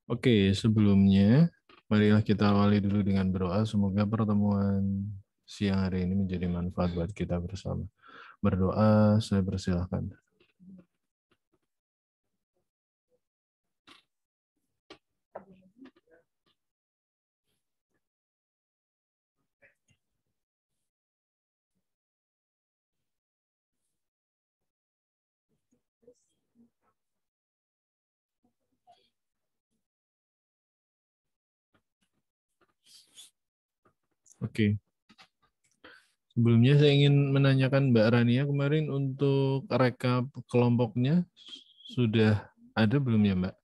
Oke, sebelumnya marilah kita awali dulu dengan berdoa. Semoga pertemuan siang hari ini menjadi manfaat buat kita bersama. Berdoa, saya persilahkan. Oke, sebelumnya saya ingin menanyakan Mbak Rania kemarin untuk rekap kelompoknya sudah ada belum ya Mbak?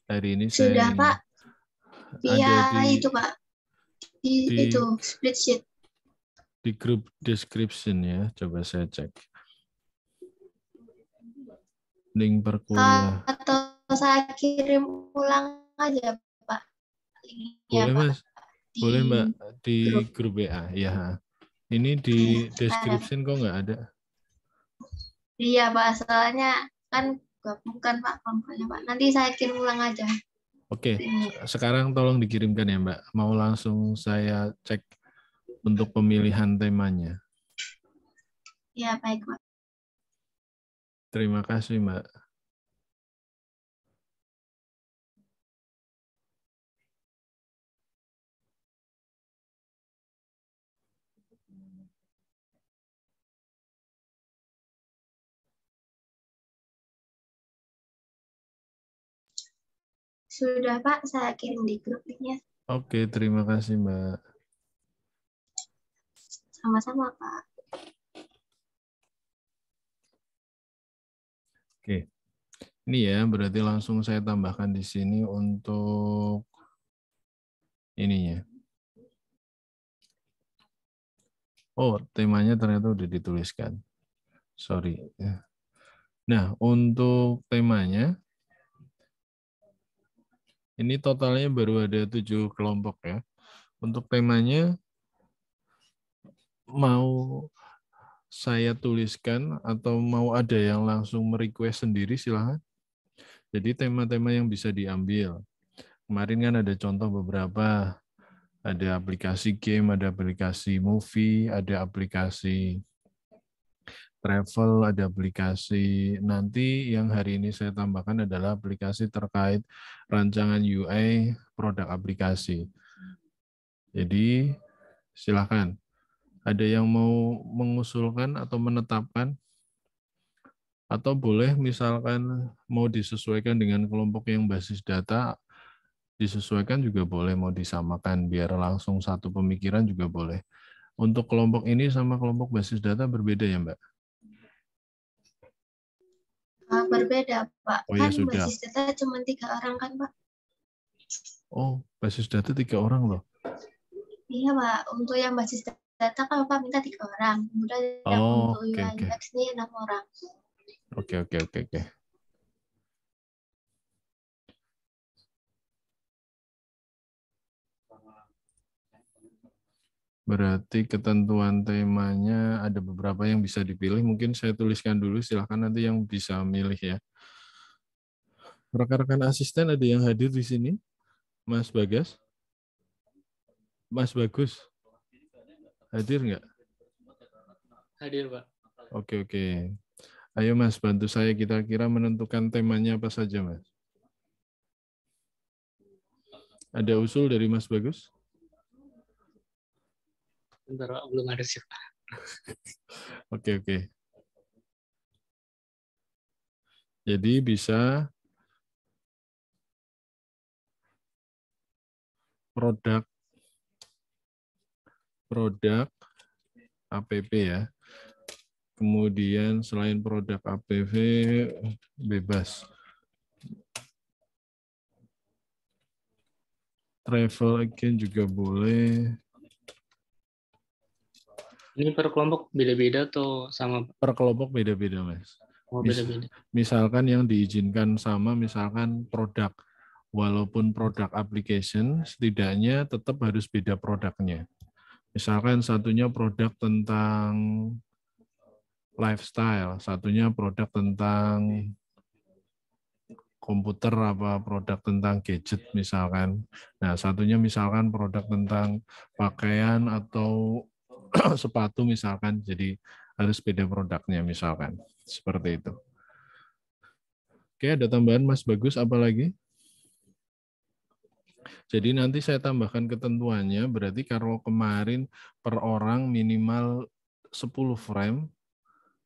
Hari ini saya Sudah, Pak. ada Via itu, Pak. Itu, di spreadsheet. di grup description ya. Coba saya cek. Link perkuliah. Atau saya kirim ulang aja, Pak. Linknya, Boleh Pak. Mas? Di Boleh Mbak di grup. grup WA. Ya. Ini di Ada. description kok nggak ada. Iya, Pak. Soalnya kan bukan, Pak, kelompoknya, Pak. Nanti saya kirim ulang aja. Oke, Ini. sekarang tolong dikirimkan ya Mbak. Mau langsung saya cek untuk pemilihan temanya. Ya, baik, Pak. Terima kasih Mbak. Sudah, Pak. Saya kirim di grup linknya. Oke, terima kasih Mbak. Sama-sama, Pak. Oke, ini ya berarti langsung saya tambahkan di sini untuk ininya. Oh, temanya ternyata udah dituliskan. Sorry. Nah, untuk temanya, ini totalnya baru ada 7 kelompok ya. Untuk temanya, mau saya tuliskan atau mau ada yang langsung merequest sendiri, silahkan. Jadi tema-tema yang bisa diambil. Kemarin kan ada contoh beberapa, ada aplikasi game, ada aplikasi movie, ada aplikasi travel, ada aplikasi. Nanti yang hari ini saya tambahkan adalah aplikasi terkait rancangan UI produk aplikasi. Jadi silakan. Ada yang mau mengusulkan atau menetapkan? Atau boleh misalkan mau disesuaikan dengan kelompok yang basis data, disesuaikan juga boleh, mau disamakan biar langsung satu pemikiran juga boleh. Untuk kelompok ini sama kelompok basis data berbeda ya Mbak? Berbeda, Pak. Oh ya Kan sudah. basis data cuma 3 orang kan, Pak? Oh, basis data 3 orang loh. Iya, Pak. Untuk yang basis data kan Bapak minta 3 orang. Kemudian yang Oh, untuk oke UI oke. UX ini 6 orang. Oke oke oke oke. Berarti ketentuan temanya ada beberapa yang bisa dipilih. Mungkin saya tuliskan dulu, silahkan nanti yang bisa milih ya. Rekan-rekan asisten ada yang hadir di sini? Mas Bagas? Mas Bagus? Hadir nggak? Hadir, Pak. Oke, oke. Ayo Mas, bantu saya kira-kira menentukan temanya apa saja, Mas. Ada usul dari Mas Bagus? Bentar, Pak. Belum ada sih, Pak. Oke, oke. Jadi bisa produk APP ya. Kemudian selain produk APP bebas. Travel again juga boleh. Ini per kelompok beda-beda atau sama, Pak? Per kelompok beda-beda, Mas. Oh, beda-beda. Misalkan yang diizinkan sama, misalkan produk. Walaupun produk application, setidaknya tetap harus beda produknya. Misalkan satunya produk tentang lifestyle, satunya produk tentang komputer, apa produk tentang gadget misalkan. Nah, satunya misalkan produk tentang pakaian atau sepatu misalkan. Jadi harus beda produknya misalkan. Seperti itu. Oke, ada tambahan Mas Bagus apa lagi? Jadi nanti saya tambahkan ketentuannya, berarti kalau kemarin per orang minimal 10 frame.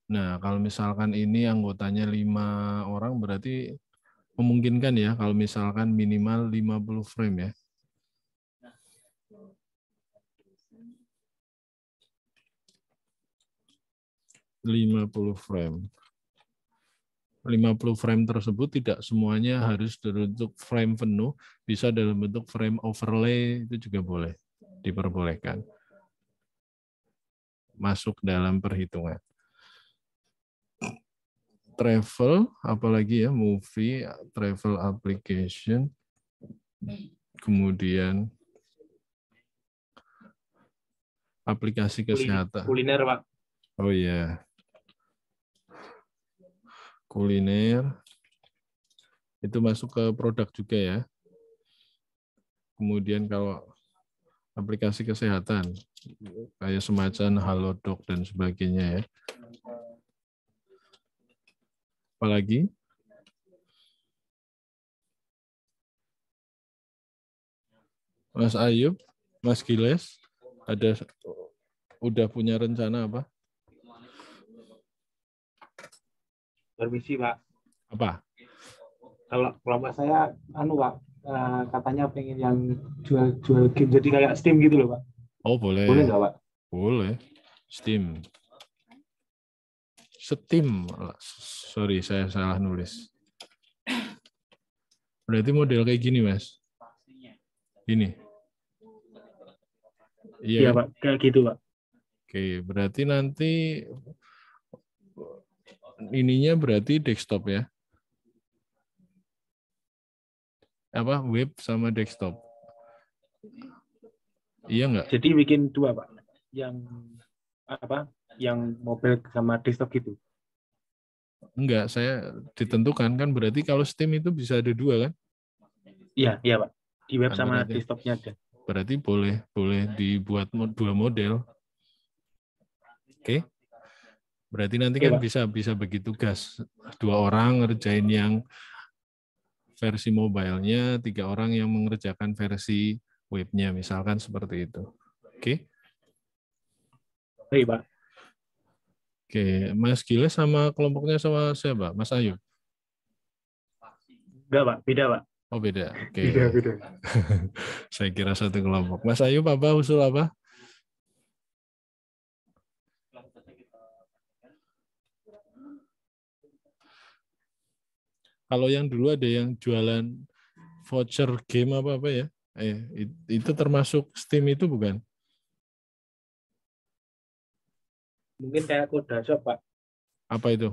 Nah, kalau misalkan ini anggotanya 5 orang, berarti memungkinkan ya kalau misalkan minimal 50 frame ya. frame. 50 frame tersebut tidak semuanya harus berbentuk frame penuh, bisa dalam bentuk frame overlay, itu juga boleh, diperbolehkan. Masuk dalam perhitungan. Travel, apalagi ya, movie, travel application, kemudian aplikasi kesehatan. Kuliner, Pak. Oh iya. Kuliner, itu masuk ke produk juga ya. Kemudian kalau aplikasi kesehatan, kayak semacam Halodoc dan sebagainya ya. Apalagi? Mas Ayub, Mas Giles, udah punya rencana apa? Permisi, Pak. Apa? Kalau kelompok saya, Pak, katanya pengen yang jual game, jadi kayak Steam gitu loh, Pak. Oh, boleh. Boleh nggak, Pak? Boleh. Steam. Sorry, saya salah nulis. Berarti model kayak gini, Mas? Ini? Iya, kan? Pak. Kayak gitu, Pak. Oke, berarti nanti ininya berarti desktop ya? Apa? Web sama desktop? Iya nggak? Jadi bikin dua, Pak. Yang mobile sama desktop gitu. Enggak, saya ditentukan kan berarti kalau Steam itu bisa ada 2 kan? Iya, Pak. Di web sama Berarti, desktopnya ada. Berarti boleh dibuat 2 model. Oke. Berarti nanti kan Pak. bisa bagi tugas. 2 orang ngerjain yang versi mobile-nya, 3 orang yang mengerjakan versi webnya, misalkan seperti itu. Oke. Baik, Pak. Oke, Mas Giles sama kelompoknya sama siapa? Mas Ayu? Enggak, Pak. Beda, Pak. Oh, beda. Oke. Beda. Saya kira satu kelompok. Mas Ayu, apa usul apa? Kalau yang dulu ada yang jualan voucher game apa ya? Itu termasuk Steam itu bukan? Mungkin kayak Koda Shop, Pak. Apa itu?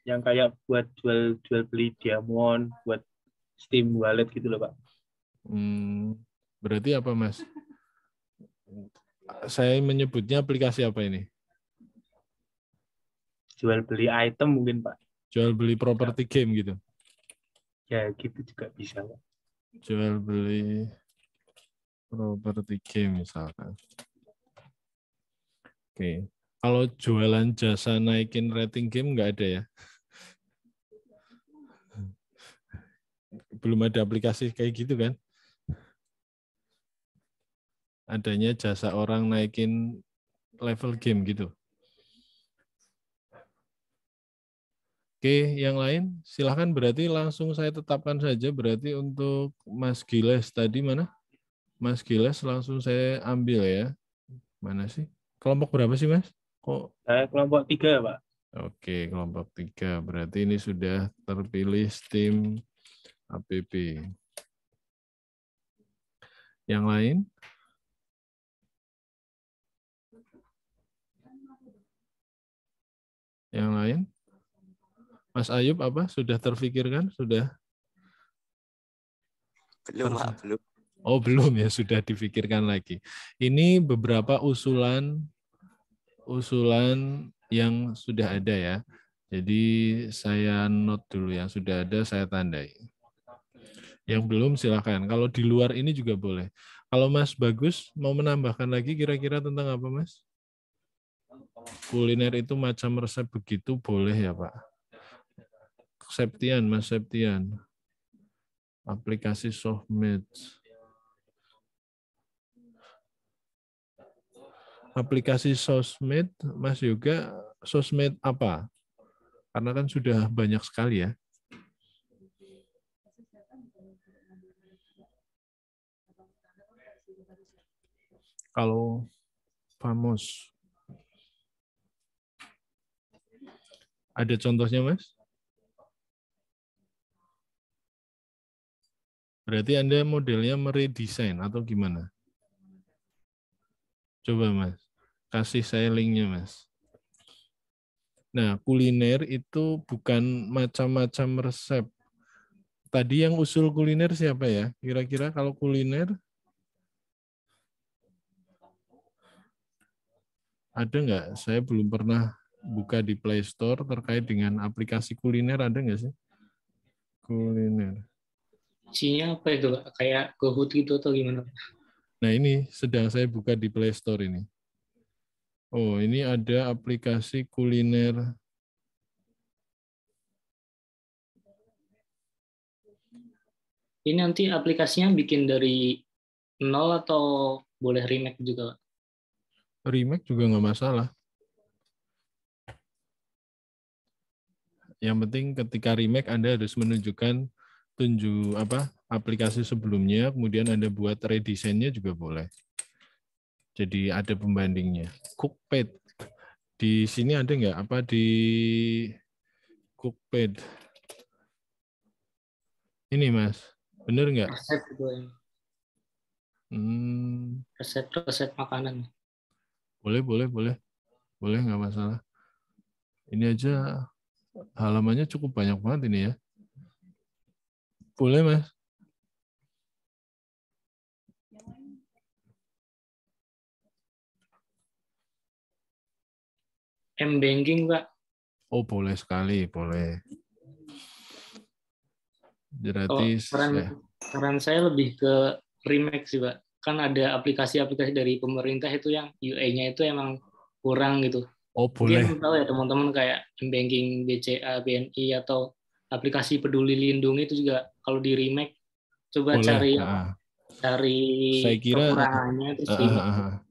Yang kayak buat jual beli diamond, buat Steam wallet gitu loh, Pak. Berarti apa, Mas? Saya menyebutnya aplikasi apa ini? Jual beli item mungkin, Pak. Jual beli properti game gitu? Ya, gitu juga bisa, Pak. Jual beli properti game misalkan. Oke. Kalau jualan jasa naikin rating game nggak ada ya? Belum ada aplikasi kayak gitu kan? Adanya jasa orang naikin level game gitu. Oke, yang lain silahkan, berarti langsung saya tetapkan saja. Berarti untuk Mas Giles tadi mana? Mas Giles langsung saya ambil ya. Mana sih? Kelompok berapa sih, Mas? Kok? Saya kelompok 3, Pak. Oke, kelompok 3. Berarti ini sudah terpilih Steam app. Yang lain? Yang lain? Mas Ayub apa? Sudah terfikirkan? Sudah? Belum, Pak, belum. Oh, belum ya, sudah difikirkan lagi. Ini beberapa usulan yang sudah ada ya. Jadi saya note dulu yang sudah ada saya tandai. Yang belum silakan. Kalau di luar ini juga boleh. Kalau Mas Bagus mau menambahkan lagi kira-kira tentang apa Mas? Kuliner itu macam resep begitu boleh ya Pak? Septian, Mas Septian. Aplikasi Softmate. Aplikasi Sosmed, Mas Yoga, Sosmed apa? Karena kan sudah banyak sekali ya. Kalau Famos, ada contohnya Mas? Berarti Anda modelnya meredesain atau gimana? Coba Mas, kasih saya linknya Mas. Nah, kuliner itu bukan macam-macam resep. Tadi yang usul kuliner siapa ya? Kira-kira kalau kuliner, ada nggak? Saya belum pernah buka di Play Store terkait dengan aplikasi kuliner, ada nggak sih? Kuliner. Isinya apa itu, Pak? Kayak GoFood gitu atau gimana? Nah, ini sedang saya buka di Play Store ini. Oh, ini ada aplikasi kuliner. Ini nanti aplikasinya bikin dari nol atau boleh remake juga, Pak? Remake juga nggak masalah. Yang penting ketika remake Anda harus menunjukkan aplikasi sebelumnya, kemudian Anda buat redesainnya juga boleh. Jadi ada pembandingnya. Cookpad. Di sini ada nggak apa di Cookpad? Ini Mas, bener nggak? Resep itu ya. Resep makanan. Boleh nggak masalah. Ini aja halamannya cukup banyak banget ini ya. Boleh Mas. M-Banking, Pak. Oh boleh sekali, boleh. Kalau Berarti saran saya lebih ke remake sih, Pak. Kan ada aplikasi-aplikasi dari pemerintah itu yang UI-nya itu emang kurang gitu. oh boleh. Mungkin tahu ya teman-teman kayak M-Banking, BCA, BNI, atau aplikasi Peduli Lindungi itu juga kalau di remake, coba Boleh. cari Saya kira kekurangannya terus remake.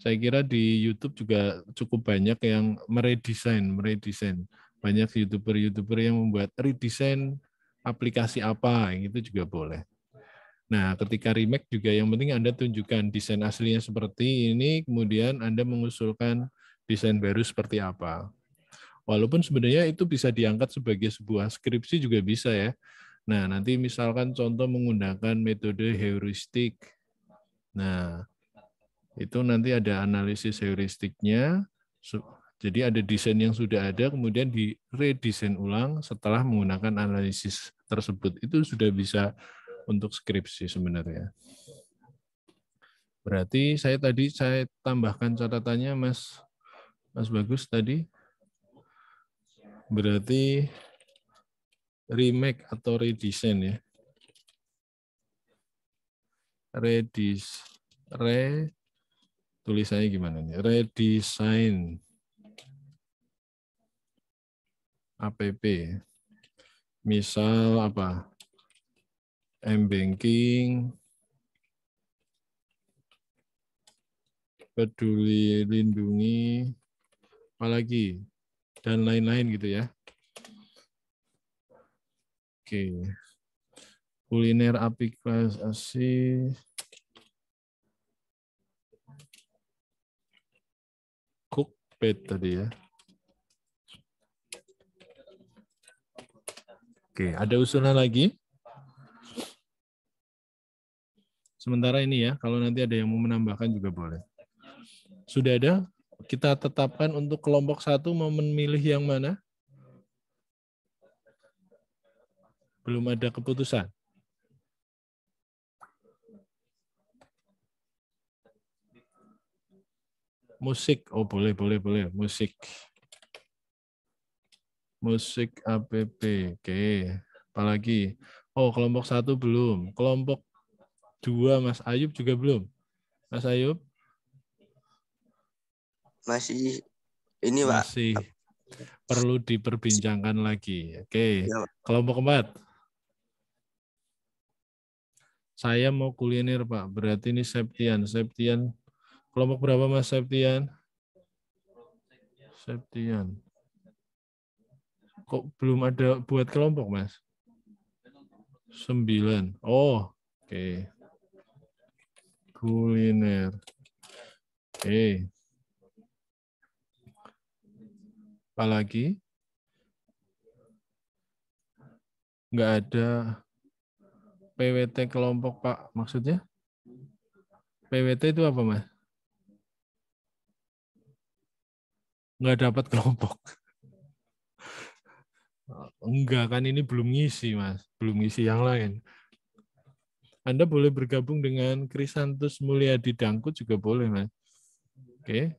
Saya kira di YouTube juga cukup banyak yang meredesain. Banyak YouTuber yang membuat redesain aplikasi apa, itu juga boleh. Nah, ketika remake juga yang penting Anda tunjukkan desain aslinya seperti ini, kemudian Anda mengusulkan desain baru seperti apa. Walaupun sebenarnya itu bisa diangkat sebagai sebuah skripsi juga bisa ya. Nah, nanti misalkan contoh menggunakan metode heuristik. Nah, itu nanti ada analisis heuristiknya. Jadi ada desain yang sudah ada, kemudian diredesain ulang setelah menggunakan analisis tersebut. Itu sudah bisa untuk skripsi sebenarnya. Berarti saya tambahkan catatannya Mas Bagus tadi. Berarti remake atau redesign ya. Tulisannya gimana nih? Redesign app. Misal apa? M-Banking, Peduli Lindungi, apalagi, dan lain-lain gitu ya. Oke. Kuliner aplikasi. Cookpad tadi ya. Oke, ada usulan lagi? Sementara ini ya, kalau nanti ada yang mau menambahkan juga boleh. Sudah ada? Kita tetapkan untuk kelompok 1 mau memilih yang mana? Belum ada keputusan. Musik, oh boleh, musik. Musik app. Oke. Apalagi? Oh, kelompok 1 belum. Kelompok 2 Mas Ayub juga belum. Mas Ayub? Masih ini, Pak. Masih perlu diperbincangkan lagi. Oke. Ya, Pak. Kelompok 4. Saya mau kuliner, Pak. Berarti ini Septian. Septian. Kelompok berapa, Mas Septian? Septian. Kok belum ada buat kelompok, Mas? 9. Oh, oke. Kuliner. Oke. Apalagi? Nggak ada PWT kelompok, Pak. Maksudnya? PWT itu apa, Mas? Nggak dapat kelompok. Enggak, kan ini belum ngisi, Mas. Belum ngisi yang lain. Anda boleh bergabung dengan Krisantus Mulyadi Dangkut juga boleh, Mas. Oke.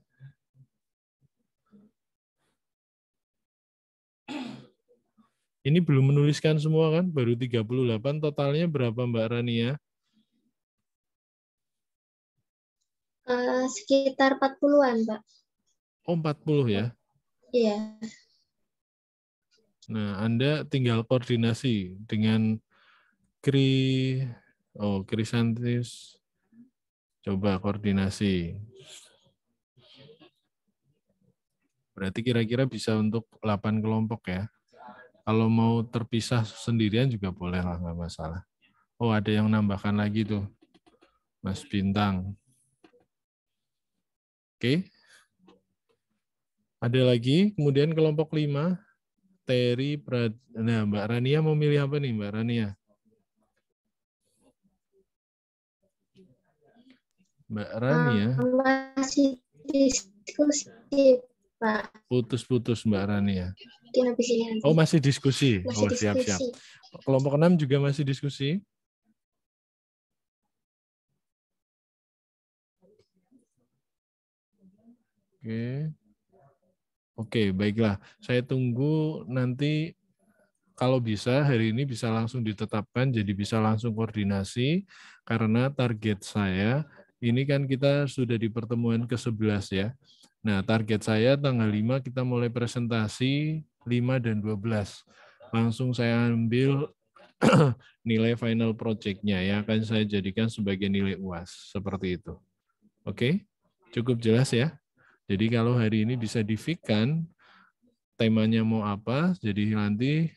Ini belum menuliskan semua kan? Baru 38. Totalnya berapa, Mbak Rania? Sekitar 40-an, Pak. Oh, 40 ya? Iya. Nah, Anda tinggal koordinasi dengan Krisantis. Coba koordinasi. Berarti kira-kira bisa untuk 8 kelompok ya. Kalau mau terpisah sendirian juga boleh lah, nggak masalah. Oh, ada yang nambahkan lagi tuh. Mas Bintang. Oke. Ada lagi, kemudian kelompok 5. Terry, nah, Mbak Rania mau milih apa nih, Mbak Rania? Mbak Rania. Masih diskusi, Pak. Putus-putus, Mbak Rania. Mungkin habis ini nanti. Oh, masih diskusi. Masih Oh, siap-siap. diskusi. Kelompok 6 juga masih diskusi. Oke, baiklah. Saya tunggu nanti kalau bisa hari ini bisa langsung ditetapkan, jadi bisa langsung koordinasi, karena target saya, ini kan kita sudah di pertemuan ke-11 ya. Nah, target saya tanggal 5 kita mulai presentasi, 5 dan 12. Langsung saya ambil nilai final project-nya yang akan saya jadikan sebagai nilai UAS, seperti itu. Oke, cukup jelas ya? Jadi kalau hari ini bisa di-fix-kan, temanya mau apa, jadi nanti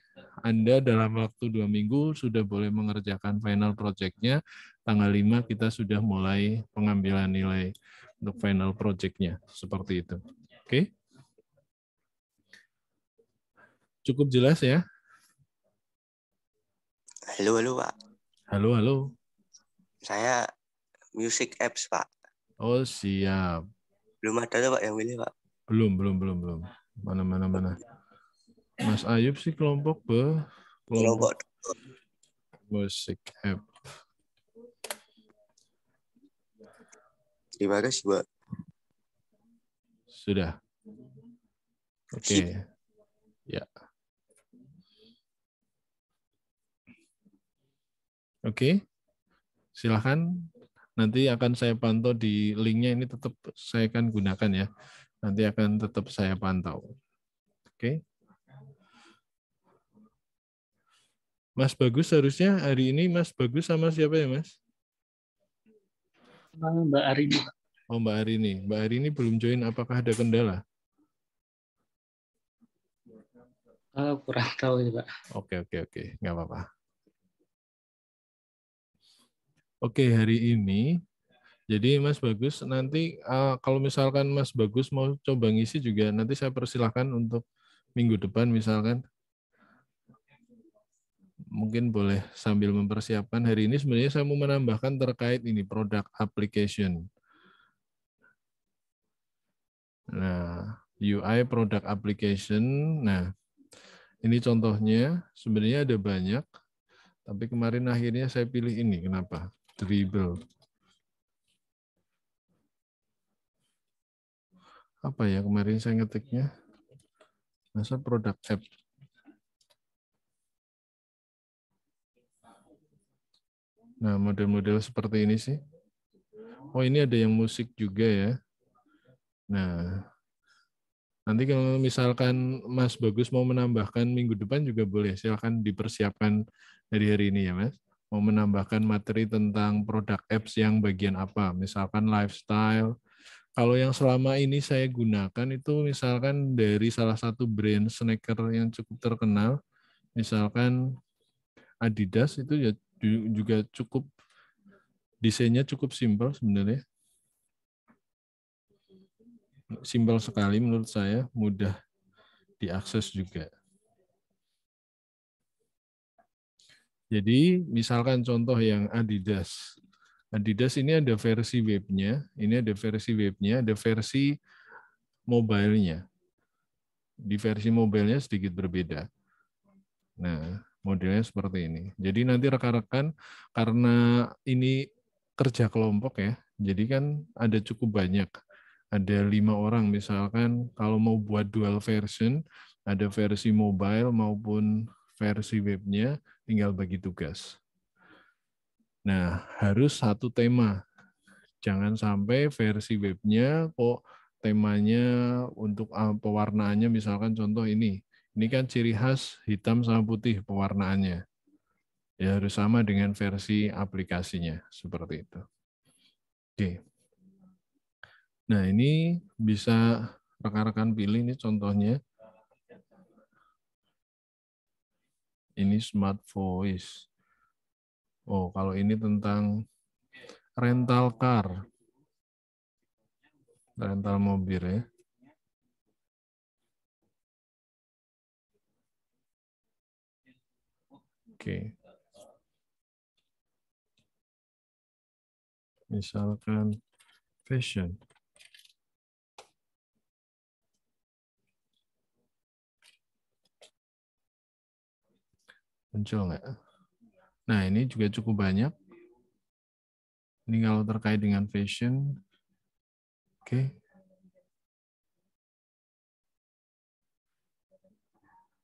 Anda dalam waktu 2 minggu sudah boleh mengerjakan final project-nya, tanggal 5 kita sudah mulai pengambilan nilai untuk final project-nya, seperti itu. Oke? Cukup jelas ya? Halo, Pak. Halo. Saya music apps, Pak. Oh, siap. Belum ada tuh, Pak, yang milih, Pak. Belum. Mana. Mas Ayub sih kelompok musik app. Terima kasih, Pak. Sudah. Oke. Ya. Oke. Silakan. Nanti akan saya pantau di linknya, ini tetap saya akan gunakan ya. Nanti akan tetap saya pantau. Oke. Mas Bagus harusnya hari ini Mas Bagus sama siapa ya, Mas? Mbak Arini. Oh, Mbak Arini. Mbak Arini belum join, apakah ada kendala? Kurang tahu ya, Pak. Oke. Nggak apa-apa. Oke, hari ini, jadi Mas Bagus, nanti kalau misalkan Mas Bagus mau coba ngisi juga, nanti saya persilahkan untuk minggu depan misalkan. Mungkin boleh sambil mempersiapkan. Hari ini sebenarnya saya mau menambahkan terkait ini, product application. Nah, UI product application. Nah, ini contohnya, sebenarnya ada banyak, tapi kemarin akhirnya saya pilih ini. Kenapa? Dribble. Apa ya kemarin saya ngetiknya? Masa product app? Nah, model-model seperti ini sih. Oh, ini ada yang musik juga ya. Nah, nanti kalau misalkan Mas Bagus mau menambahkan minggu depan juga boleh. Silakan dipersiapkan dari hari ini ya, Mas. Mau menambahkan materi tentang produk apps yang bagian apa. Misalkan lifestyle. Kalau yang selama ini saya gunakan itu misalkan dari salah satu brand sneaker yang cukup terkenal. Misalkan Adidas itu ya juga cukup, desainnya cukup simpel sebenarnya. Simpel sekali menurut saya, mudah diakses juga. Jadi misalkan contoh yang Adidas. Adidas ini ada versi webnya, ada versi mobile-nya. Di versi mobile-nya sedikit berbeda. Nah, modelnya seperti ini. Jadi nanti rekan-rekan, karena ini kerja kelompok ya, jadi kan ada cukup banyak. Ada 5 orang misalkan, kalau mau buat dual version, ada versi mobile maupun versi webnya, tinggal bagi tugas. Nah, harus satu tema. Jangan sampai versi webnya kok temanya untuk pewarnaannya misalkan contoh ini. Ini kan ciri khas hitam sama putih pewarnaannya. Ya harus sama dengan versi aplikasinya, seperti itu. Oke. Nah, ini bisa rekan-rekan pilih ini contohnya. Ini Smart Voice. Oh, kalau ini tentang rental car. Rental mobil ya. Oke. Misalkan fashion. Muncul nggak? Nah, ini juga cukup banyak. Ini kalau terkait dengan fashion. Oke.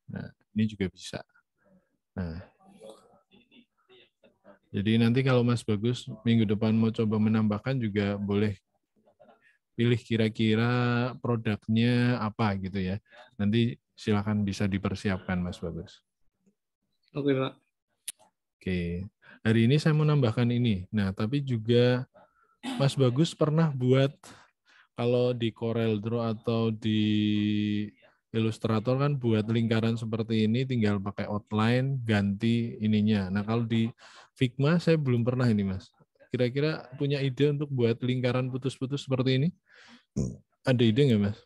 Nah, ini juga bisa. Nah, jadi nanti kalau Mas Bagus minggu depan mau coba menambahkan juga boleh pilih kira-kira produknya apa gitu ya. Nanti silakan bisa dipersiapkan Mas Bagus. Oke, Pak. Oke. Hari ini saya mau nambahkan ini. Nah, tapi juga Mas Bagus pernah buat kalau di CorelDRAW atau di Illustrator kan buat lingkaran seperti ini tinggal pakai outline, ganti ininya. Nah, kalau di Figma saya belum pernah ini, Mas. Kira-kira punya ide untuk buat lingkaran putus-putus seperti ini? Ada ide nggak, Mas?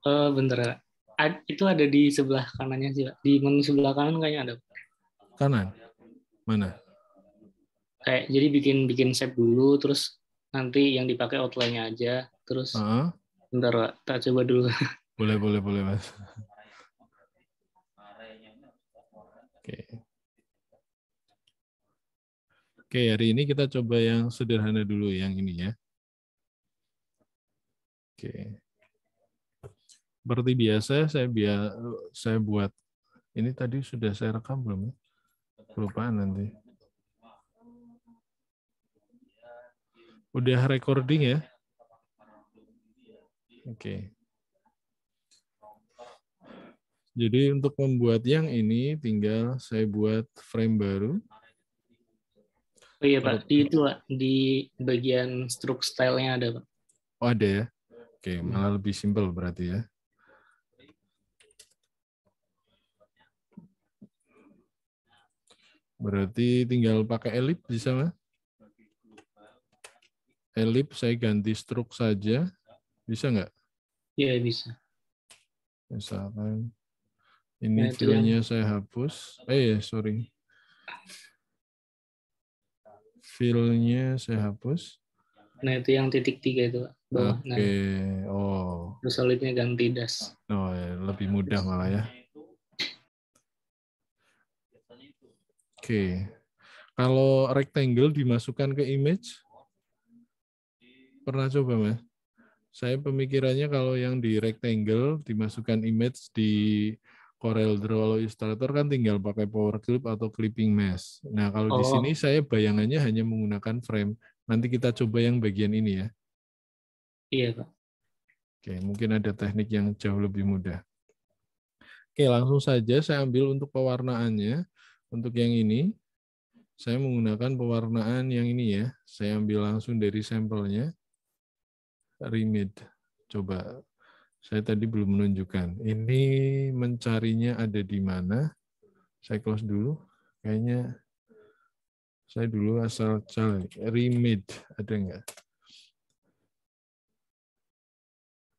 Bentar, itu ada di sebelah kanannya sih, Pak. Di menu sebelah kanan kayaknya ada. Kanan? Mana? Kayak jadi bikin shape dulu, terus nanti yang dipakai outline-nya aja, terus bentar, Pak, tak coba dulu. Boleh, Mas. Oke, hari ini kita coba yang sederhana dulu, yang ini ya. Oke. Seperti biasa, saya buat, ini tadi sudah saya rekam belum? Kelupaan nanti. Udah recording ya? Oke. Jadi untuk membuat yang ini tinggal saya buat frame baru. Oh iya, Pak, di itu, Pak, di bagian stroke style-nya ada, Pak. Oh, ada ya? Oke, malah lebih simpel berarti ya. Berarti tinggal pakai ellipse bisa nggak? Ellipse saya ganti stroke saja. Bisa nggak? Iya, bisa. Misalkan ini filenya saya hapus. Sorry. Filenya saya hapus. Nah, itu yang titik 3 itu, Pak. Bawah. Oke. Oh. Terus solidnya ganti das. Oh, ya, lebih mudah malah ya. Oke. Kalau rectangle dimasukkan ke image, pernah coba, Mas? Saya pemikirannya kalau yang di rectangle dimasukkan image di Corel Draw atau Illustrator kan tinggal pakai power clip atau clipping mesh. Nah, kalau di Oh. sini saya bayangannya hanya menggunakan frame. Nanti kita coba yang bagian ini ya. Iya, Pak. Oke, mungkin ada teknik yang jauh lebih mudah. Oke, langsung saja saya ambil untuk pewarnaannya. Untuk yang ini, saya menggunakan pewarnaan yang ini ya. Saya ambil langsung dari sampelnya. Remade. Coba. Saya tadi belum menunjukkan. Ini mencarinya ada di mana. Saya close dulu. Kayaknya saya dulu asal cari. Remade. Ada nggak?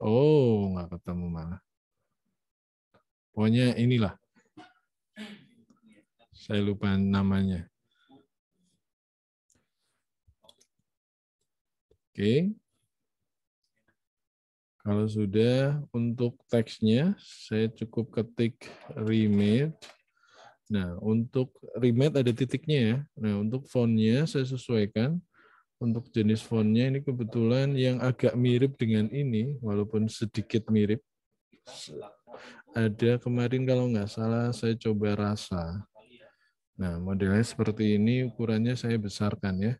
Oh, nggak ketemu malah. Pokoknya inilah. Saya lupa namanya. Oke. Kalau sudah, untuk teksnya, saya cukup ketik remade. Nah, untuk remade ada titiknya ya. Nah, untuk fontnya saya sesuaikan. Untuk jenis fontnya ini kebetulan yang agak mirip dengan ini, walaupun sedikit mirip. Ada kemarin kalau nggak salah saya coba rasa. Nah, modelnya seperti ini, ukurannya saya besarkan ya.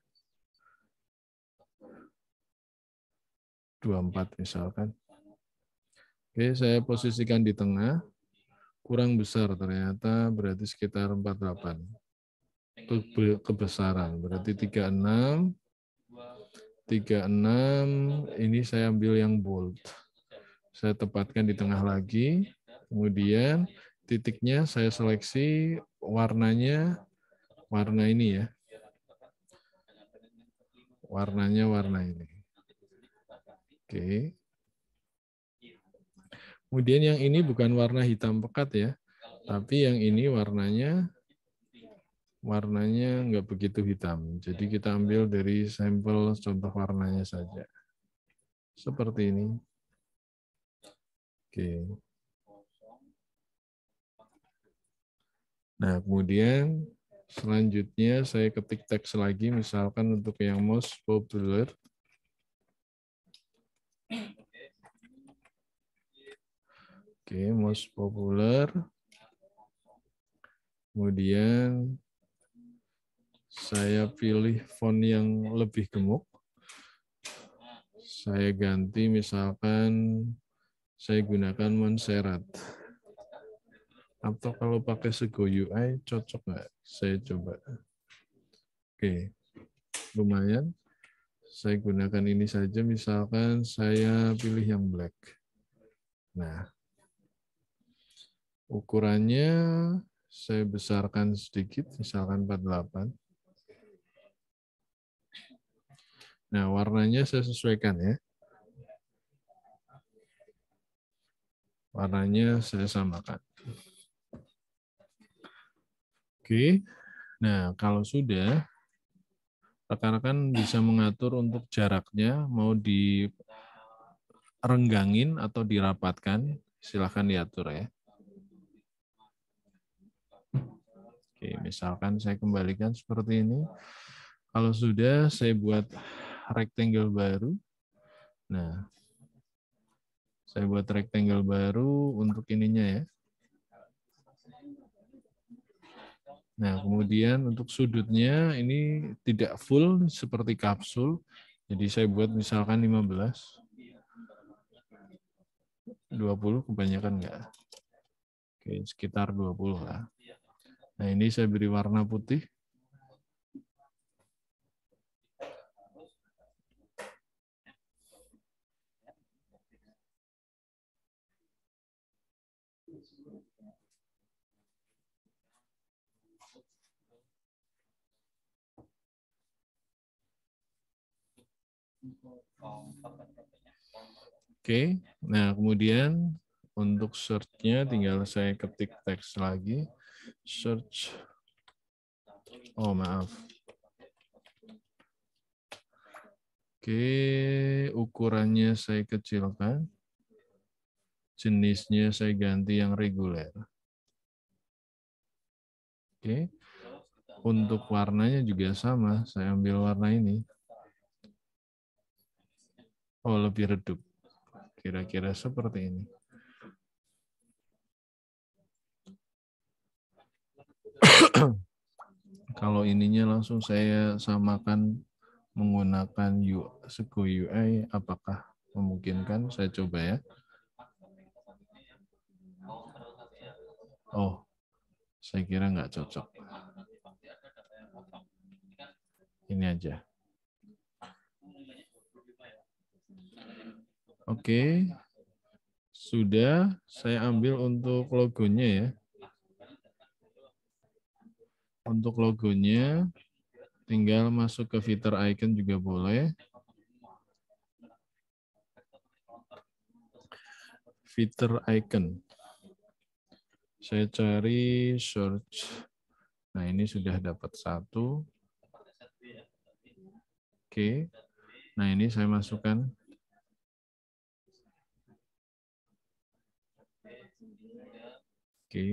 24 misalkan. Oke, saya posisikan di tengah. Kurang besar ternyata, berarti sekitar 48. Kebesaran, berarti 36. 36, ini saya ambil yang bold. Saya tepatkan di tengah lagi. Kemudian titiknya saya seleksi warnanya, warna ini ya. Warnanya warna ini. Oke. Kemudian yang ini bukan warna hitam pekat ya, tapi yang ini warnanya nggak begitu hitam. Jadi kita ambil dari sampel contoh warnanya saja. Seperti ini. Oke. Nah, kemudian selanjutnya saya ketik teks lagi, misalkan untuk yang most popular. Oke, most popular. Kemudian saya pilih font yang lebih gemuk. Saya ganti misalkan saya gunakan Montserrat. Atau kalau pakai Sego UI cocok nggak? Saya coba. Oke, lumayan. Saya gunakan ini saja, misalkan saya pilih yang black. Nah, ukurannya saya besarkan sedikit, misalkan 48. Nah, warnanya saya sesuaikan ya. Warnanya saya samakan. Oke, nah kalau sudah, rekan-rekan bisa mengatur untuk jaraknya, mau direnggangin atau dirapatkan, silahkan diatur ya. Oke, misalkan saya kembalikan seperti ini. Kalau sudah, saya buat rectangle baru. Nah, saya buat rectangle baru untuk ininya ya. Nah, kemudian untuk sudutnya ini tidak full seperti kapsul. Jadi saya buat misalkan 15. 20 kebanyakan enggak? Oke, sekitar 20 lah. Nah, ini saya beri warna putih. Oke, nah kemudian untuk search-nya tinggal saya ketik teks lagi. Search. Oh, maaf. Oke, ukurannya saya kecilkan. Jenisnya saya ganti yang reguler. Oke. Untuk warnanya juga sama, saya ambil warna ini. Oh, lebih redup. Kira-kira seperti ini. Kalau ininya langsung saya samakan menggunakan Sego UI, apakah memungkinkan? Saya coba ya. Oh, saya kira nggak cocok. Ini aja. Oke, sudah saya ambil untuk logonya ya. Untuk logonya, tinggal masuk ke fitur icon juga boleh. Fitur icon. Saya cari search. Nah, ini sudah dapat satu. Oke. Nah, ini saya masukkan. Oke,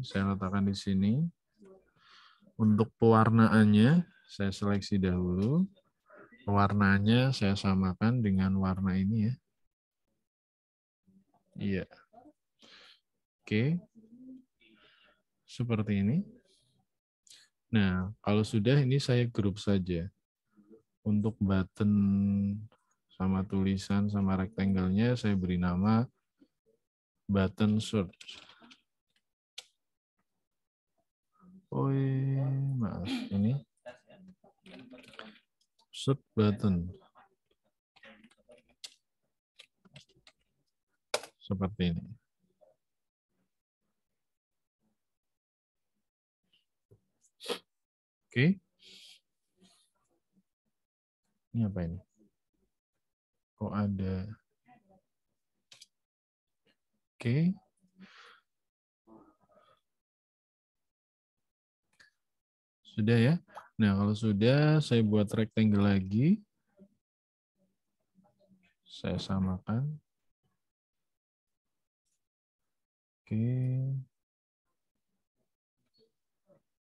saya letakkan di sini. Untuk pewarnaannya, saya seleksi dahulu. Warnanya saya samakan dengan warna ini ya. Iya. Oke. Seperti ini. Nah, kalau sudah ini saya grup saja. Untuk button sama tulisan sama rectangle-nya saya beri nama button search. Oh, maaf, ini search button. Seperti ini. Oke. Ini apa ini? Kok ada? Oke. Sudah ya. Nah, kalau sudah, saya buat rectangle lagi. Saya samakan. Oke.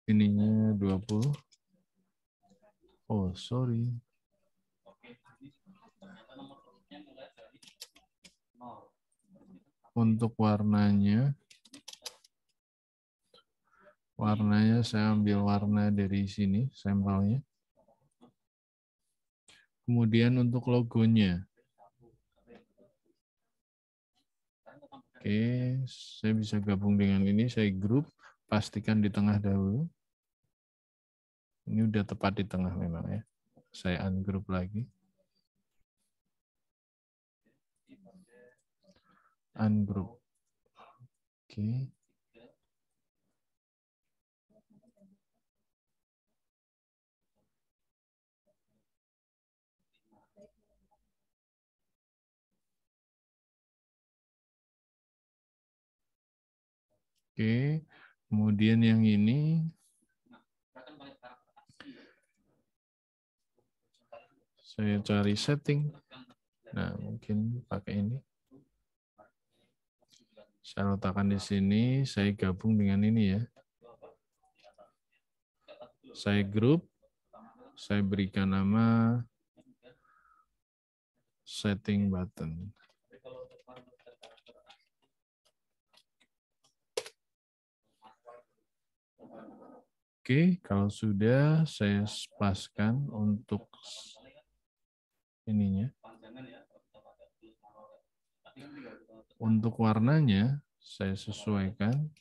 Ininya 20. Oh, sorry. Untuk warnanya saya ambil warna dari sini, sampelnya. Kemudian untuk logonya. Oke, saya bisa gabung dengan ini, saya grup, pastikan di tengah dahulu. Ini udah tepat di tengah memang ya. Saya ungroup lagi. Ungroup. Oke. Oke, kemudian yang ini saya cari setting. Nah, mungkin pakai ini. Saya letakkan di sini, saya gabung dengan ini ya. Saya grup, saya berikan nama setting button. Oke, kalau sudah saya paskan untuk ininya. Untuk warnanya saya sesuaikan.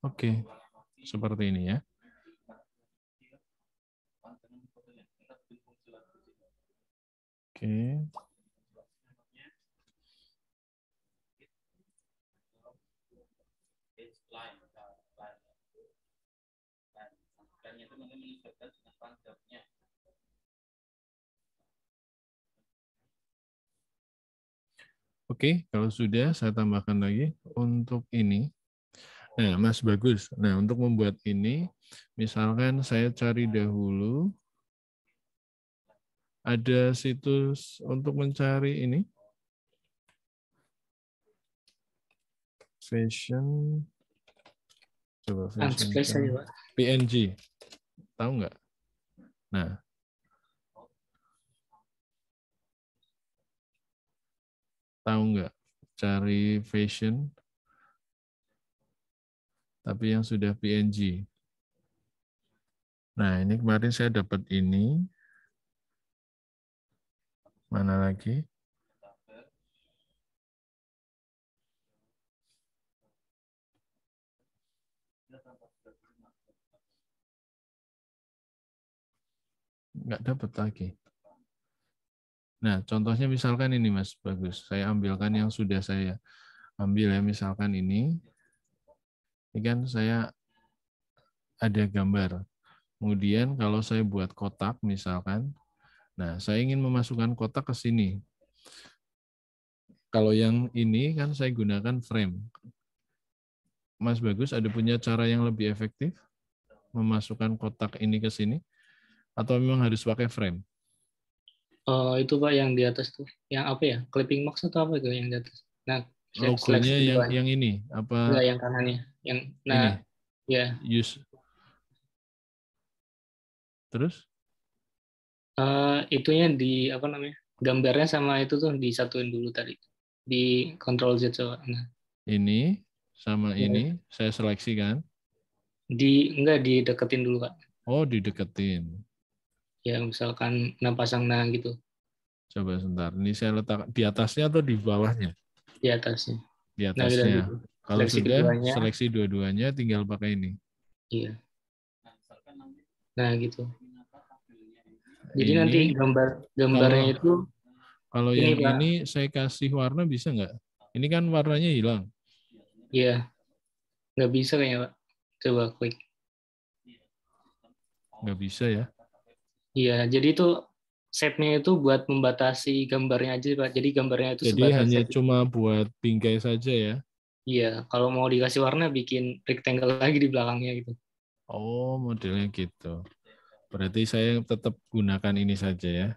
Oke, seperti ini ya. Oke. Oke, kalau sudah saya tambahkan lagi untuk ini. Nah, Mas Bagus. Nah, untuk membuat ini, misalkan saya cari dahulu, ada situs untuk mencari ini. Fashion. Coba fashion. PNG. Tahu nggak? Nah, tahu nggak? Cari fashion, tapi yang sudah PNG. Nah, ini kemarin saya dapat ini. Mana lagi? Nggak dapat lagi. Nah, contohnya misalkan ini Mas, bagus. Saya ambilkan yang sudah saya ambil ya, misalkan ini. Ini kan saya ada gambar. Kemudian kalau saya buat kotak misalkan, nah saya ingin memasukkan kotak ke sini. Kalau yang ini kan saya gunakan frame. Mas Bagus ada punya cara yang lebih efektif memasukkan kotak ini ke sini? Atau memang harus pakai frame? Itu Pak yang di atas tuh. Yang apa ya? Clipping box atau apa itu yang di atas? Nah, Logonya seleksi dulu, yang ini? Apa enggak yang kanannya. Yang, ini? nah, ya. Use. Terus? Itunya di apa namanya? Gambarnya sama itu tuh disatuin dulu tadi. Di Ctrl Z coba. Nah, Ini sama ya. ini saya seleksikan. Enggak dideketin dulu Pak. Oh, dideketin. Ya misalkan pasang gitu Coba sebentar. Ini saya letak di atasnya atau di bawahnya? di atasnya. Di Nah, udah atasnya. gitu. Kalau Seleksi sudah, keduanya. seleksi dua-duanya tinggal pakai ini. Iya. Nah, gitu. Jadi Ini, nanti gambarnya itu kalau ini, yang Pak. ini saya kasih warna bisa nggak? Ini kan warnanya hilang. Iya. Nggak bisa kayaknya, Pak. Coba klik. Nggak bisa ya. Iya, jadi itu shape-nya itu buat membatasi gambarnya aja, Pak. Jadi gambarnya itu Jadi sebatas hanya shape. cuma buat bingkai saja ya. Iya, kalau mau dikasih warna bikin rectangle lagi di belakangnya gitu. Oh, modelnya gitu. Berarti saya tetap gunakan ini saja ya.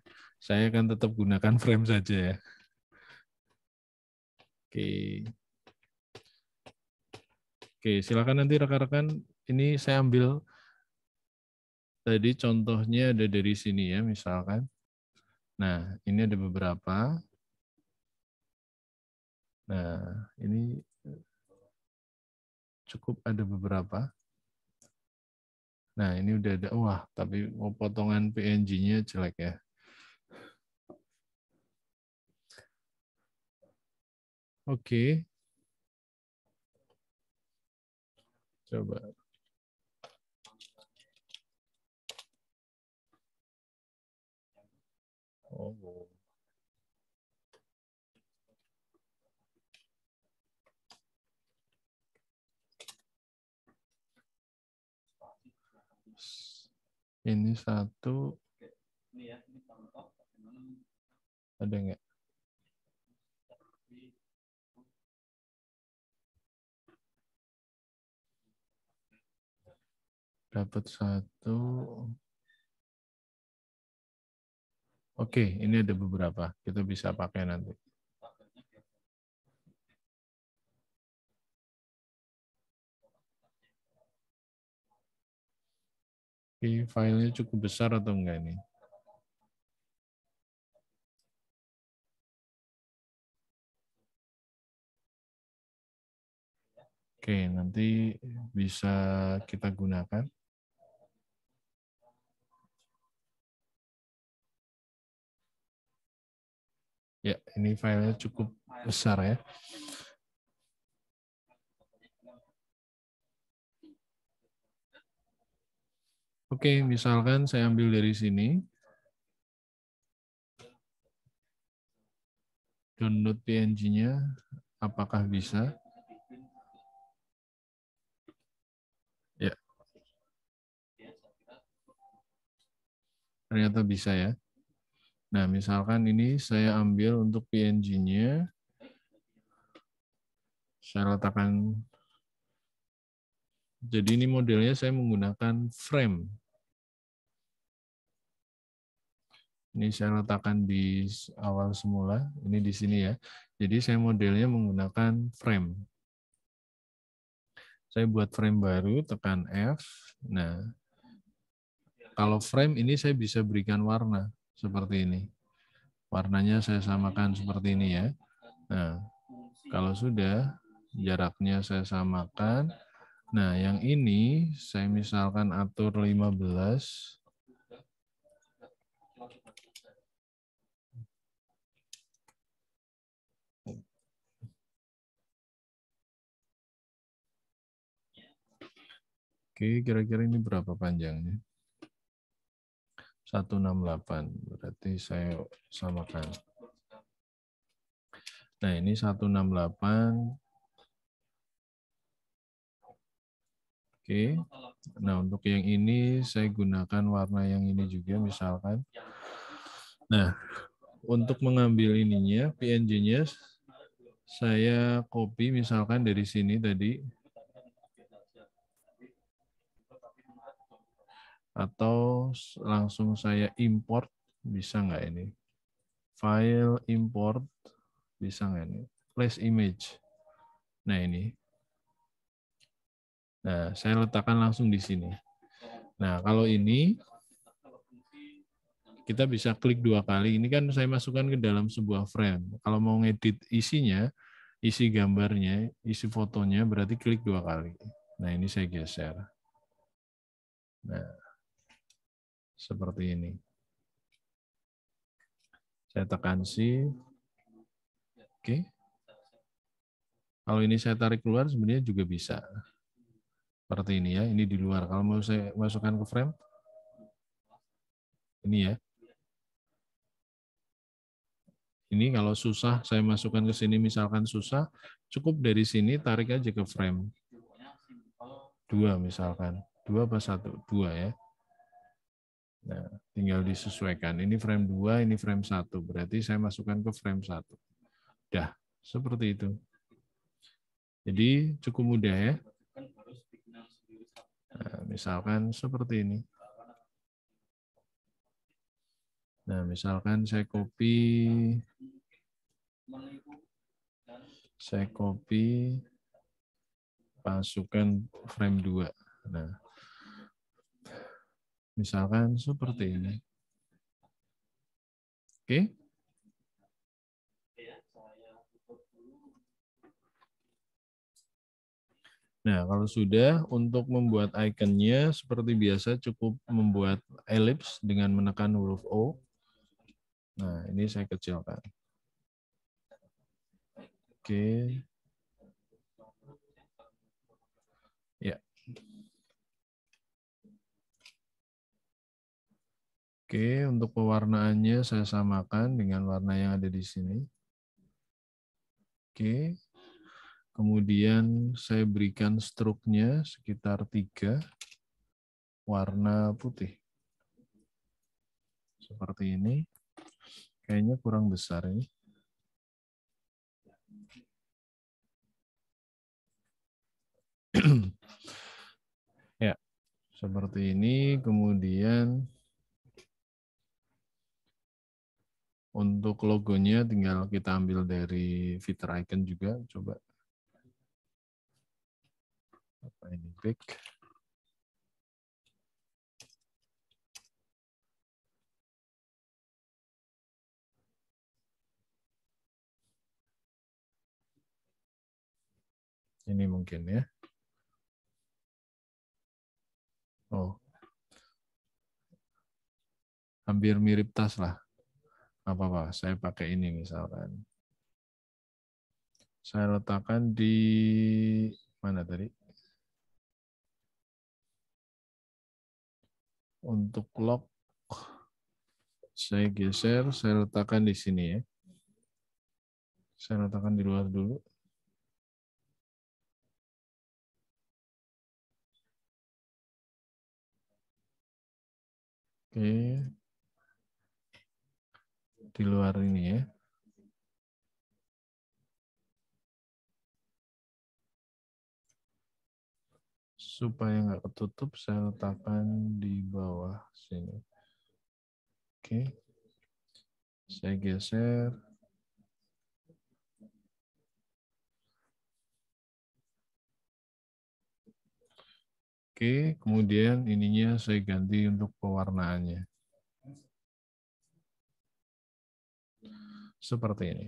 Saya akan tetap gunakan frame saja ya. Oke. Oke, silakan nanti rekan-rekan. Ini saya ambil tadi contohnya ada dari sini ya, misalkan. Nah, ini ada beberapa. Nah, ini cukup ada beberapa. Nah, ini udah ada. Wah, tapi potongan PNG-nya jelek ya. Oke. Coba. Oh. Ini satu. Ada nggak? Dapat satu. Oke, ini ada beberapa. Kita bisa pakai nanti. Oke, filenya cukup besar atau enggak ini? Oke, nanti bisa kita gunakan. Ya, ini filenya cukup besar ya. Oke, misalkan saya ambil dari sini. Download PNG-nya, apakah bisa? Ya. Ternyata bisa ya. Nah, misalkan ini saya ambil untuk PNG-nya. Saya letakkan. Jadi ini modelnya saya menggunakan frame. Ini saya letakkan di awal semula, ini di sini ya. Jadi saya modelnya menggunakan frame. Saya buat frame baru, tekan F. Nah, kalau frame ini saya bisa berikan warna seperti ini. Warnanya saya samakan seperti ini ya. Nah, kalau sudah jaraknya saya samakan. Nah, yang ini saya misalkan atur 15. Oke, kira-kira ini berapa panjangnya? 168, berarti saya samakan. Nah, ini 168. Oke. Nah, untuk yang ini saya gunakan warna yang ini juga misalkan. Nah, untuk mengambil ininya, PNG-nya saya copy misalkan dari sini tadi. Atau langsung saya import, bisa nggak ini? File import, bisa nggak ini? Place image. Nah, ini. Nah, saya letakkan langsung di sini. Nah, kalau ini kita bisa klik 2 kali. Ini kan saya masukkan ke dalam sebuah frame. Kalau mau ngedit isinya, isi gambarnya, isi fotonya, berarti klik 2 kali. Nah, ini saya geser. Nah, seperti ini. Saya tekan shift. Oke. Kalau ini saya tarik keluar, sebenarnya juga bisa. Seperti ini ya, ini di luar. Kalau mau saya masukkan ke frame, ini ya. Ini kalau susah, saya masukkan ke sini, misalkan susah, cukup dari sini, tarik aja ke frame. 2 misalkan. 2 apa 1? 2 ya. Nah, tinggal disesuaikan. Ini frame 2, ini frame 1. Berarti saya masukkan ke frame 1. Dah, seperti itu. Jadi cukup mudah ya. Nah, misalkan seperti ini. Nah, misalkan saya copy, masukkan frame 2. Nah, misalkan seperti ini. Oke. Nah, kalau sudah, untuk membuat ikonnya seperti biasa cukup membuat ellipse dengan menekan huruf O. Nah, ini saya kecilkan. Oke. Ya. Oke, untuk pewarnaannya saya samakan dengan warna yang ada di sini. Oke. Kemudian saya berikan stroke-nya sekitar 3 warna putih. Seperti ini. Kayaknya kurang besar ini. Ya, seperti ini. Kemudian untuk logonya tinggal kita ambil dari fitur icon juga. Coba. Apa ini? Back. Ini mungkin ya. Oh. Hampir mirip tas lah. Apa-apa, saya pakai ini misalkan. Saya letakkan di mana tadi? Untuk lock, saya geser, saya letakkan di sini ya. Saya letakkan di luar dulu. Oke. Di luar ini ya. Supaya nggak ketutup, saya letakkan di bawah sini. Oke. Saya geser. Oke, kemudian ininya saya ganti untuk pewarnaannya. Seperti ini.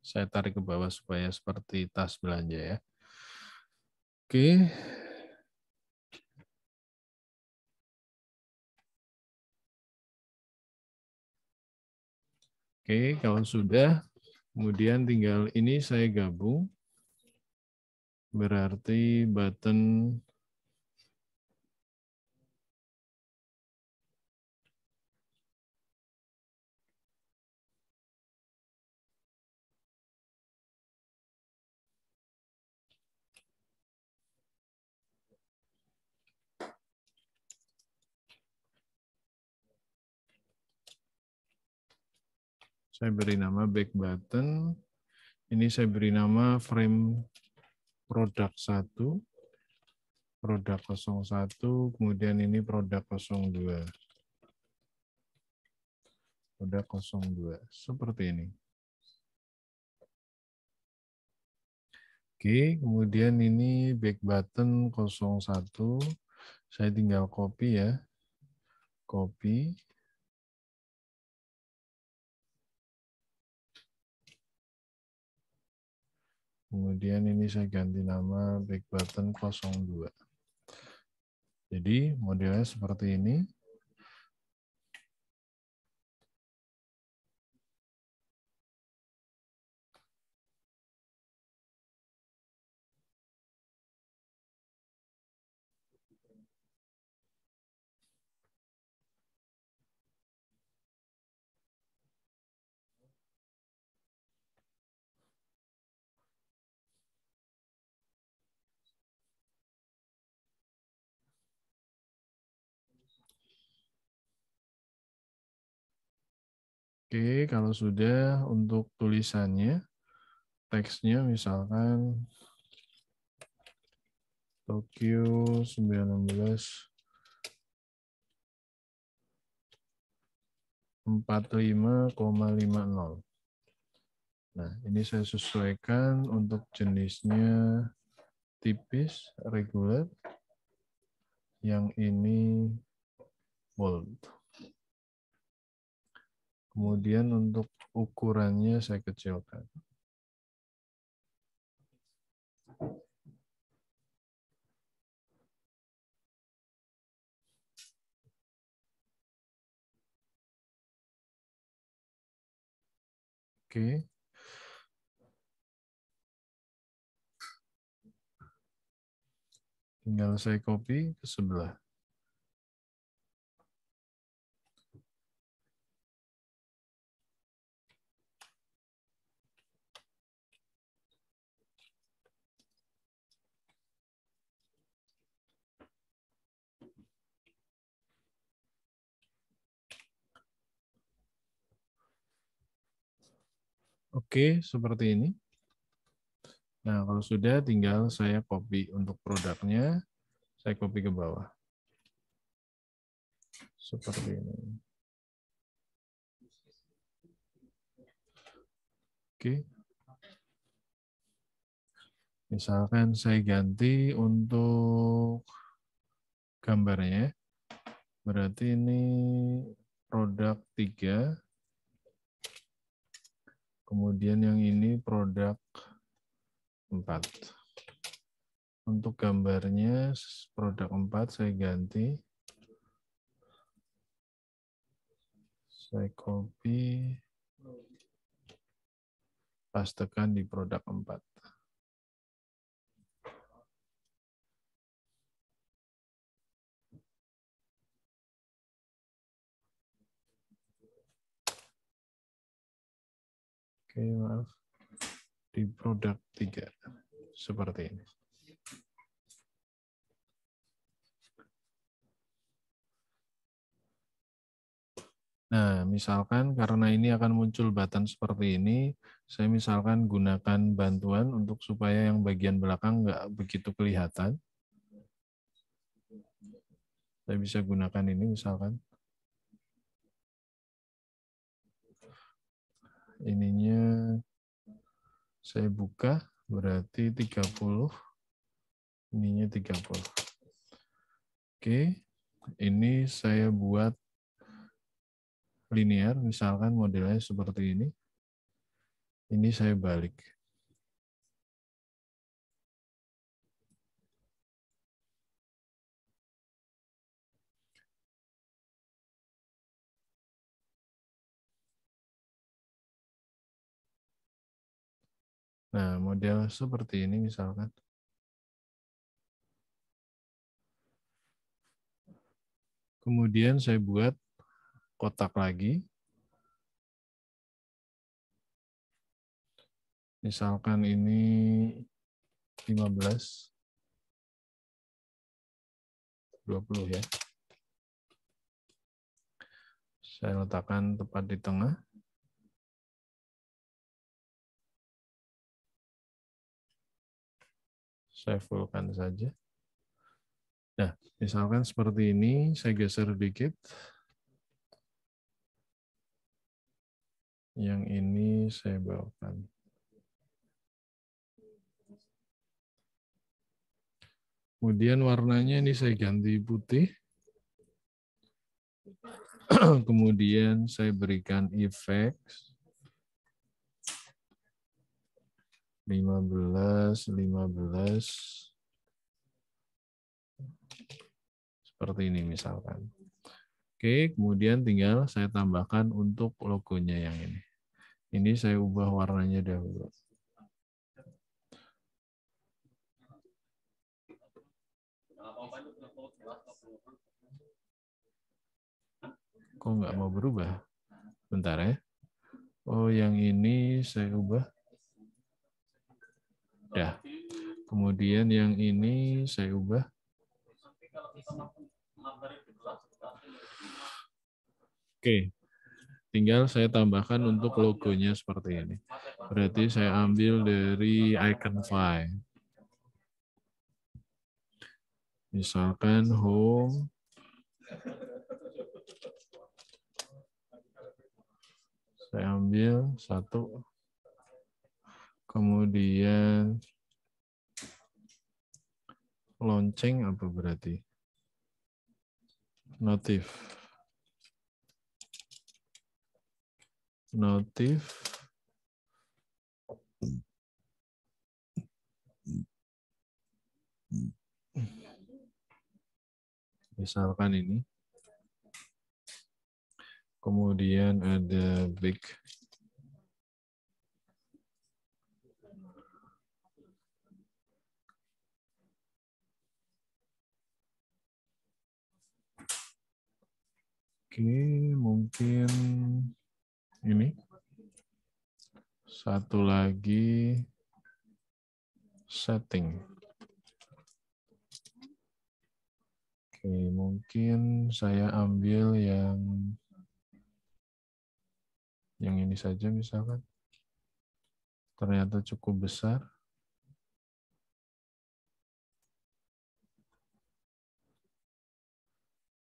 Saya tarik ke bawah supaya seperti tas belanja ya. Oke. Oke, kalau sudah, kemudian tinggal ini saya gabung. Berarti button saya beri nama back button. Ini saya beri nama frame produk 1, produk 01, kemudian ini produk 02. Produk 02, seperti ini. Oke, kemudian ini back button 01. Saya tinggal copy ya. Copy. Kemudian ini saya ganti nama back button 02. Jadi modelnya seperti ini. Oke, kalau sudah untuk tulisannya, teksnya misalkan Tokyo 1945,50. Nah, ini saya sesuaikan untuk jenisnya tipis, regular. Yang ini bold. Kemudian untuk ukurannya saya kecilkan. Oke. Tinggal saya copy ke sebelah. Oke, seperti ini. Nah, kalau sudah tinggal saya copy untuk produknya, saya copy ke bawah. Seperti ini. Oke. Misalkan saya ganti untuk gambarnya. Berarti ini produk 3. Kemudian yang ini produk 4. Untuk gambarnya produk 4 saya ganti. Saya copy. Pastekan di produk 4. Oke, maaf. Di produk 3. Seperti ini. Nah, misalkan karena ini akan muncul button seperti ini, saya misalkan gunakan bantuan untuk supaya yang bagian belakang nggak begitu kelihatan. Saya bisa gunakan ini misalkan. Ininya saya buka berarti 30. Ininya 30. Oke. Ini saya buat linear, misalkan modelnya seperti ini. Ini saya balik. Nah, model seperti ini misalkan. Kemudian saya buat kotak lagi. Misalkan ini 15, 20 ya. Saya letakkan tepat di tengah. Saya fullkan saja. Nah, misalkan seperti ini, saya geser dikit. Yang ini saya bawakan. Kemudian warnanya ini saya ganti putih. Kemudian saya berikan efek 15. Seperti ini misalkan. Oke, kemudian tinggal saya tambahkan untuk logonya yang ini. Ini saya ubah warnanya dahulu. Kok nggak mau berubah? Bentar ya. Oh, yang ini saya ubah. Dah. Kemudian yang ini saya ubah. Oke. Tinggal saya tambahkan untuk logonya seperti ini. Berarti saya ambil dari icon file. Misalkan home. Saya ambil satu. Kemudian lonceng apa berarti? Notif. Misalkan ini. Kemudian ada big. Oke, mungkin ini. Satu lagi setting. Oke, mungkin saya ambil yang ini saja misalkan. Ternyata cukup besar.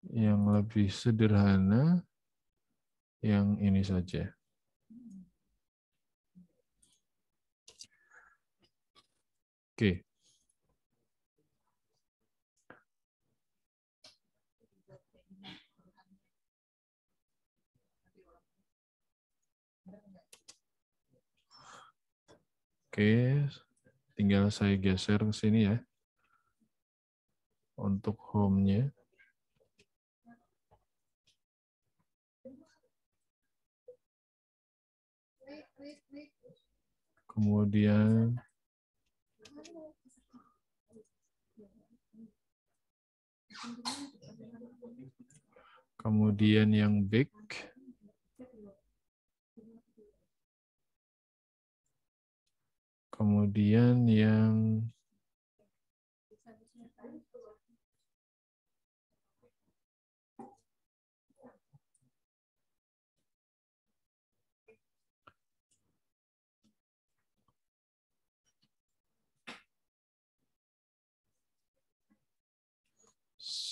Yang lebih sederhana, yang ini saja. Oke. Oke, tinggal saya geser ke sini ya. Untuk home-nya. Kemudian yang big. Kemudian yang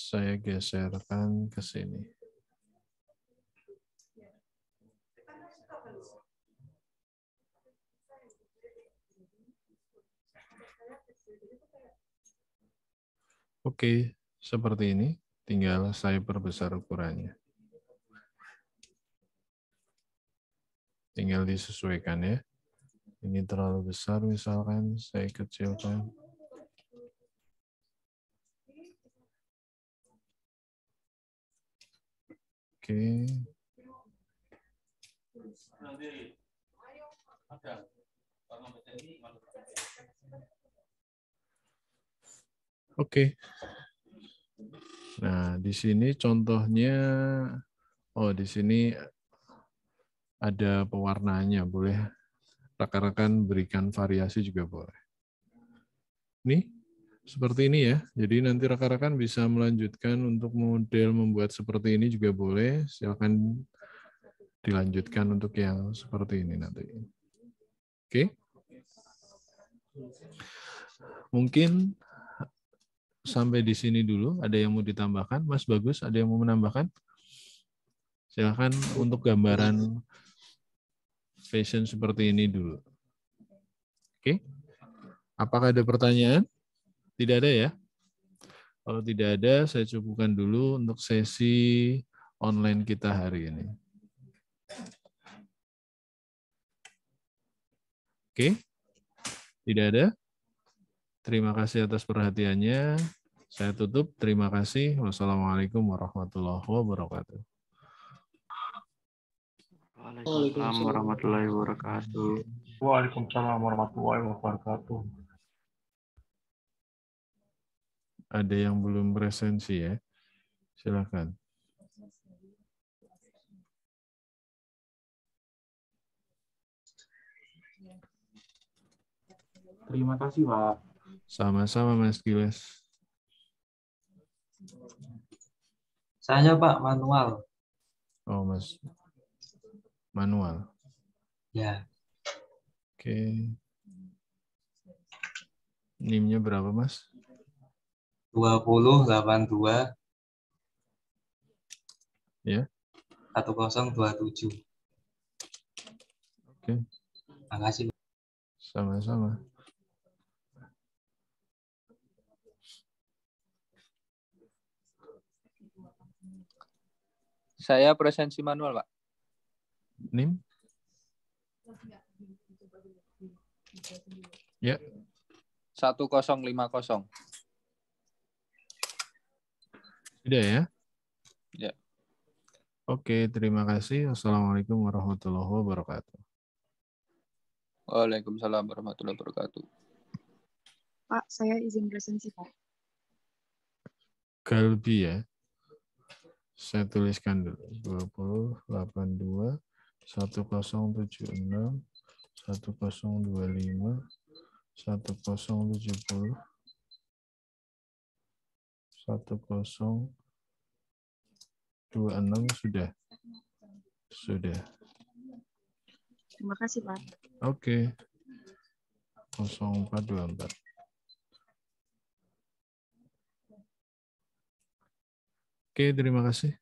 saya geserkan ke sini. Oke, seperti ini. Tinggal saya perbesar ukurannya. Tinggal disesuaikan ya. Ini terlalu besar misalkan, saya kecilkan. Oke. Oke. Nah, di sini contohnya, oh di sini ada pewarnaannya, boleh rekan-rekan berikan variasi juga boleh. Nih, seperti ini ya. Jadi nanti rekan-rekan bisa melanjutkan untuk model membuat seperti ini juga boleh. Silakan dilanjutkan untuk yang seperti ini nanti. Oke. Mungkin sampai di sini dulu. Ada yang mau ditambahkan? Mas Bagus, ada yang mau menambahkan? Silakan untuk gambaran fashion seperti ini dulu. Oke. Apakah ada pertanyaan? Tidak ada ya? Kalau tidak ada, saya cukupkan dulu untuk sesi online kita hari ini. Oke. Tidak ada? Terima kasih atas perhatiannya. Saya tutup. Terima kasih. Wassalamualaikum warahmatullahi wabarakatuh. Waalaikumsalam warahmatullahi wabarakatuh. Waalaikumsalam warahmatullahi wabarakatuh. Ada yang belum presensi ya? Silakan. Terima kasih, Pak. Sama-sama Mas Giles. Saya Pak manual. Oh Mas. Manual. Ya. Oke. NIM-nya berapa Mas? 2082. Ya. 1027. Oke. Makasih. Sama-sama. Saya presensi manual, Pak. NIM? Ya. 1050. Tidak ya? Ya. Oke, terima kasih. Wassalamualaikum warahmatullahi wabarakatuh. Waalaikumsalam warahmatullahi wabarakatuh. Pak, saya izin presensi, Pak. Galbi ya. Saya tuliskan dulu. 2082 1076 1025 1070 1026 sudah. Sudah. Terima kasih, Pak. Oke. 0424. Oke, terima kasih.